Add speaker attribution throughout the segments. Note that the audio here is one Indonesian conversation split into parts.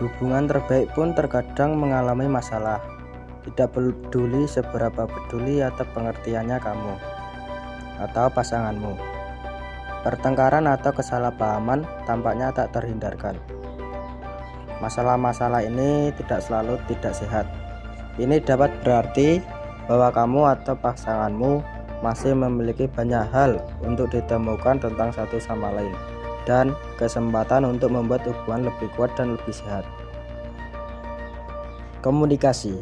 Speaker 1: Hubungan terbaik pun terkadang mengalami masalah. Tidak peduli seberapa peduli atau pengertiannya kamu atau pasanganmu. Pertengkaran atau kesalahpahaman tampaknya tak terhindarkan. Masalah-masalah ini tidak selalu tidak sehat. Ini dapat berarti bahwa kamu atau pasanganmu masih memiliki banyak hal untuk ditemukan tentang satu sama lain dan kesempatan untuk membuat hubungan lebih kuat dan lebih sehat. Komunikasi.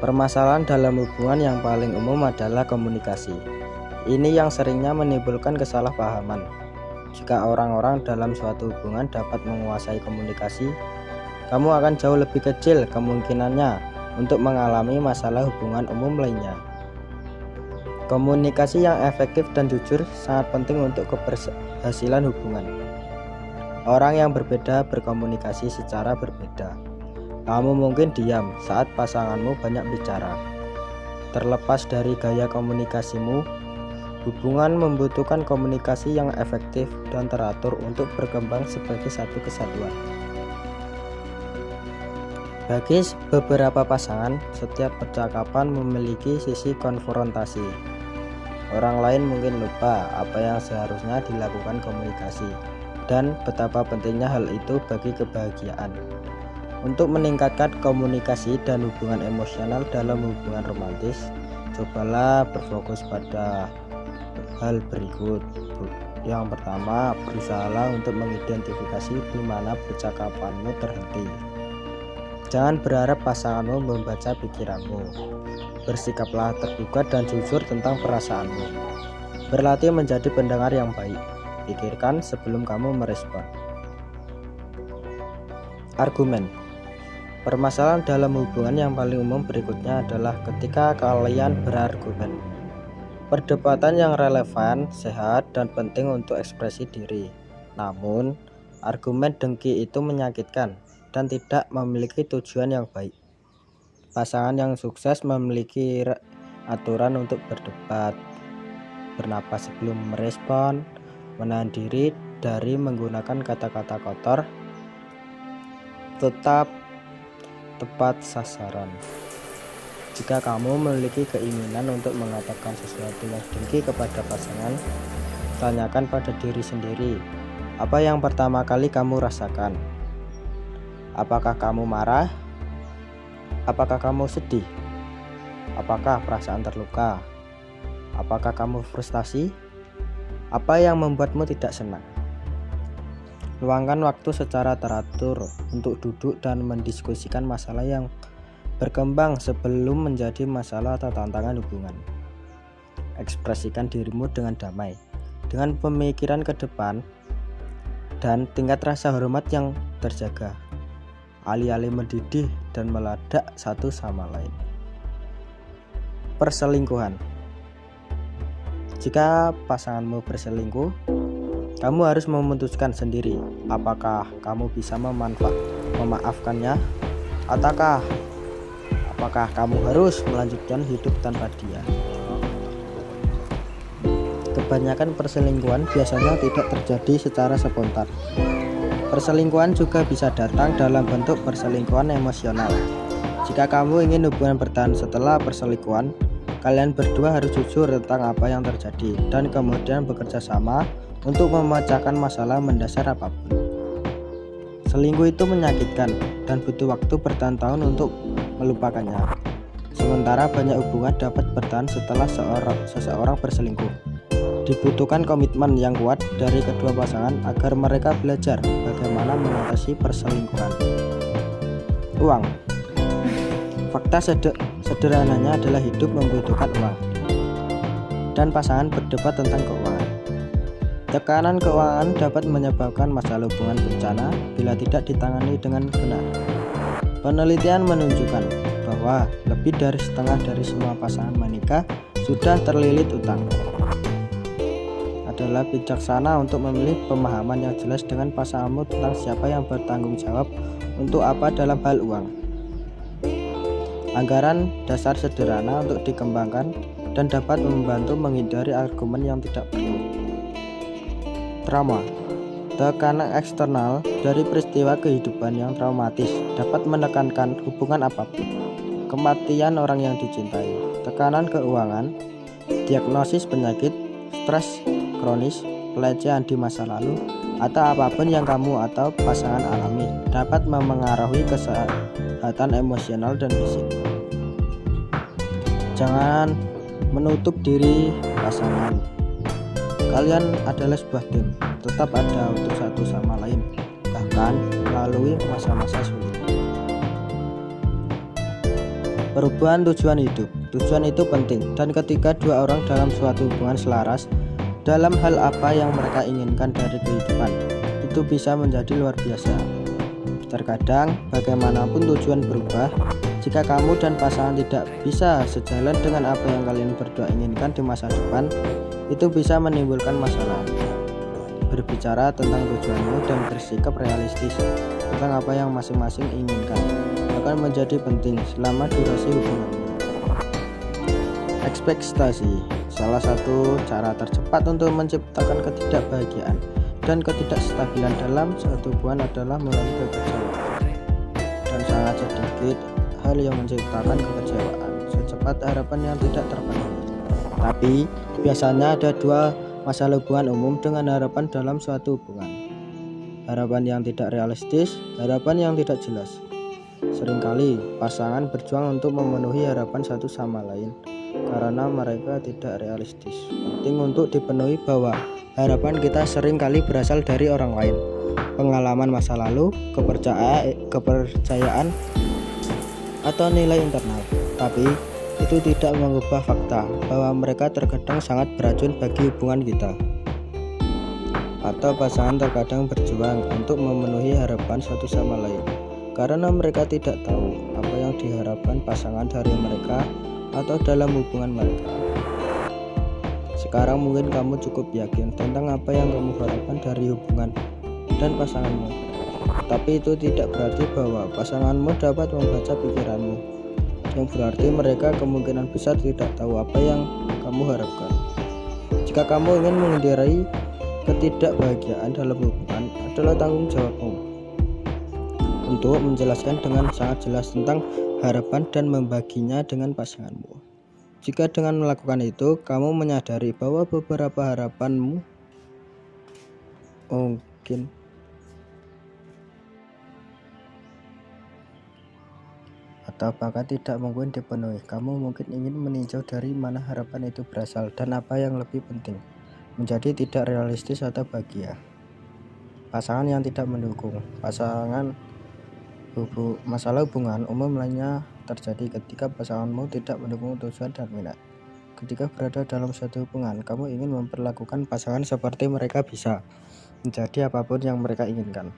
Speaker 1: Permasalahan dalam hubungan yang paling umum adalah komunikasi. Ini yang seringnya menimbulkan kesalahpahaman. Jika orang-orang dalam suatu hubungan dapat menguasai komunikasi, kamu akan jauh lebih kecil kemungkinannya untuk mengalami masalah hubungan umum lainnya. Komunikasi yang efektif dan jujur sangat penting untuk keberhasilan hubungan. Orang yang berbeda berkomunikasi secara berbeda. Kamu mungkin diam saat pasanganmu banyak bicara. Terlepas dari gaya komunikasimu, hubungan membutuhkan komunikasi yang efektif dan teratur untuk berkembang sebagai satu kesatuan. Bagi beberapa pasangan, setiap percakapan memiliki sisi konfrontasi. Orang lain mungkin lupa apa yang seharusnya dilakukan komunikasi dan betapa pentingnya hal itu bagi kebahagiaan. Untuk meningkatkan komunikasi dan hubungan emosional dalam hubungan romantis, cobalah berfokus pada hal berikut. Yang pertama, berusahalah untuk mengidentifikasi di mana percakapanmu terhenti. Jangan berharap pasanganmu membaca pikiranmu. Bersikaplah terbuka dan jujur tentang perasaanmu. Berlatih menjadi pendengar yang baik. Pikirkan sebelum kamu merespon. Argumen. Permasalahan dalam hubungan yang paling umum berikutnya adalah ketika kalian berargumen. Perdebatan yang relevan, sehat, dan penting untuk ekspresi diri. Namun, argumen dengki itu menyakitkan dan tidak memiliki tujuan yang baik. Pasangan yang sukses memiliki aturan untuk berdebat, bernapas sebelum merespon, menahan diri dari menggunakan kata-kata kotor, tetap tepat sasaran. Jika kamu memiliki keinginan untuk mengatakan sesuatu yang dengki kepada pasangan, tanyakan pada diri sendiri, apa yang pertama kali kamu rasakan? Apakah kamu marah? Apakah kamu sedih? Apakah perasaan terluka? Apakah kamu frustasi? Apa yang membuatmu tidak senang? Luangkan waktu secara teratur untuk duduk dan mendiskusikan masalah yang berkembang sebelum menjadi masalah atau tantangan hubungan. Ekspresikan dirimu dengan damai, dengan pemikiran ke depan, dan tingkat rasa hormat yang terjaga. Alih-alih mendidih dan meledak satu sama lain. Perselingkuhan. Jika pasanganmu berselingkuh, kamu harus memutuskan sendiri apakah kamu bisa memaafkannya ataukah apakah kamu harus melanjutkan hidup tanpa dia. Kebanyakan perselingkuhan biasanya tidak terjadi secara spontan. Perselingkuhan juga bisa datang dalam bentuk perselingkuhan emosional. Jika kamu ingin hubungan bertahan setelah perselingkuhan, kalian berdua harus jujur tentang apa yang terjadi dan kemudian bekerja sama untuk memecahkan masalah mendasar apapun. Selingkuh itu menyakitkan dan butuh waktu bertahun-tahun untuk melupakannya. Sementara banyak hubungan dapat bertahan setelah seseorang berselingkuh. Dibutuhkan komitmen yang kuat dari kedua pasangan agar mereka belajar bagaimana mengatasi perselingkuhan. Uang. Fakta sederhananya adalah hidup membutuhkan uang, dan pasangan berdebat tentang keuangan. Tekanan keuangan dapat menyebabkan masalah hubungan bencana bila tidak ditangani dengan benar. Penelitian menunjukkan bahwa lebih dari setengah dari semua pasangan menikah sudah terlilit utang. Adalah bijaksana untuk memilih pemahaman yang jelas dengan pasanganmu tentang siapa yang bertanggung jawab untuk apa dalam hal uang. Anggaran dasar sederhana untuk dikembangkan dan dapat membantu menghindari argumen yang tidak perlu. Trauma. Tekanan eksternal dari peristiwa kehidupan yang traumatis dapat menekankan hubungan apapun. Kematian orang yang dicintai, tekanan keuangan, diagnosis penyakit, stres kronis, pelecehan di masa lalu, atau apapun yang kamu atau pasangan alami dapat memengaruhi kesehatan emosional dan fisik. Jangan menutup diri pasangan. Kalian adalah sebuah tim, tetap ada untuk satu sama lain, bahkan melalui masa-masa sulit. Perubahan tujuan hidup. Tujuan itu penting, dan ketika dua orang dalam suatu hubungan selaras dalam hal apa yang mereka inginkan dari kehidupan, itu bisa menjadi luar biasa. Terkadang, bagaimanapun tujuan berubah, jika kamu dan pasangan tidak bisa sejalan dengan apa yang kalian berdua inginkan di masa depan, itu bisa menimbulkan masalah. Berbicara tentang tujuanmu dan bersikap realistis tentang apa yang masing-masing inginkan akan menjadi penting selama durasi hubunganmu. Ekspektasi, salah satu cara tercepat untuk menciptakan ketidakbahagiaan dan ketidakstabilan dalam suatu hubungan adalah melalui kekecewaan. Dan sangat sedikit hal yang menciptakan kekecewaan secepat harapan yang tidak terpenuhi. Tapi biasanya ada dua masalah hubungan umum dengan harapan dalam suatu hubungan. Harapan yang tidak realistis, harapan yang tidak jelas. Seringkali pasangan berjuang untuk memenuhi harapan satu sama lain karena mereka tidak realistis. Penting untuk dipenuhi bahwa harapan kita seringkali berasal dari orang lain, pengalaman masa lalu, kepercayaan, atau nilai internal. Tapi itu tidak mengubah fakta bahwa mereka terkadang sangat beracun bagi hubungan kita. Atau pasangan terkadang berjuang untuk memenuhi harapan satu sama lain karena mereka tidak tahu apa yang diharapkan pasangan dari mereka atau dalam hubungan mereka. Sekarang mungkin kamu cukup yakin tentang apa yang kamu harapkan dari hubungan dan pasanganmu. Tapi itu tidak berarti bahwa pasanganmu dapat membaca pikiranmu, yang berarti mereka kemungkinan besar tidak tahu apa yang kamu harapkan. Jika kamu ingin menghindari ketidakbahagiaan dalam hubungan, adalah tanggung jawabmu untuk menjelaskan dengan sangat jelas tentang harapan dan membaginya dengan pasanganmu. Jika dengan melakukan itu, kamu menyadari bahwa beberapa harapanmu mungkin atau bahkan tidak mungkin dipenuhi. Kamu mungkin ingin meninjau dari mana harapan itu berasal dan apa yang lebih penting, menjadi tidak realistis atau bahagia. Pasangan yang tidak mendukung. Masalah hubungan umum lainnya terjadi ketika pasanganmu tidak mendukung tujuan dan minat. Ketika berada dalam suatu hubungan, kamu ingin memperlakukan pasangan seperti mereka bisa menjadi apapun yang mereka inginkan.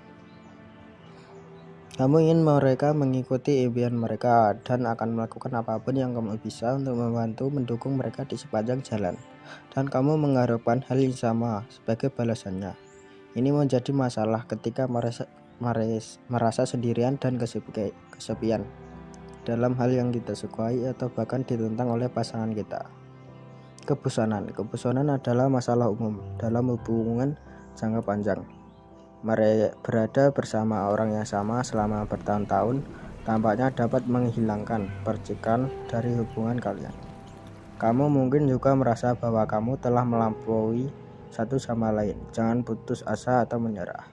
Speaker 1: Kamu ingin mereka mengikuti impian mereka dan akan melakukan apapun yang kamu bisa untuk membantu mendukung mereka di sepanjang jalan. Dan kamu mengharapkan hal yang sama sebagai balasannya. Ini menjadi masalah ketika merasa sendirian dan kesepian dalam hal yang kita sukai atau bahkan ditentang oleh pasangan kita. Kebosanan adalah masalah umum dalam hubungan jangka panjang. Berada bersama orang yang sama selama bertahun-tahun tampaknya dapat menghilangkan percikan dari hubungan kalian. Kamu mungkin juga merasa bahwa kamu telah melampaui satu sama lain. Jangan putus asa atau menyerah.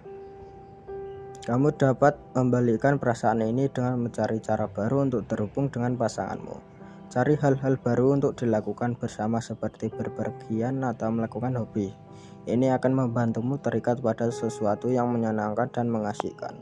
Speaker 1: Kamu dapat membalikkan perasaan ini dengan mencari cara baru untuk terhubung dengan pasanganmu. Cari hal-hal baru untuk dilakukan bersama seperti berpergian atau melakukan hobi. Ini akan membantumu terikat pada sesuatu yang menyenangkan dan mengasihkan.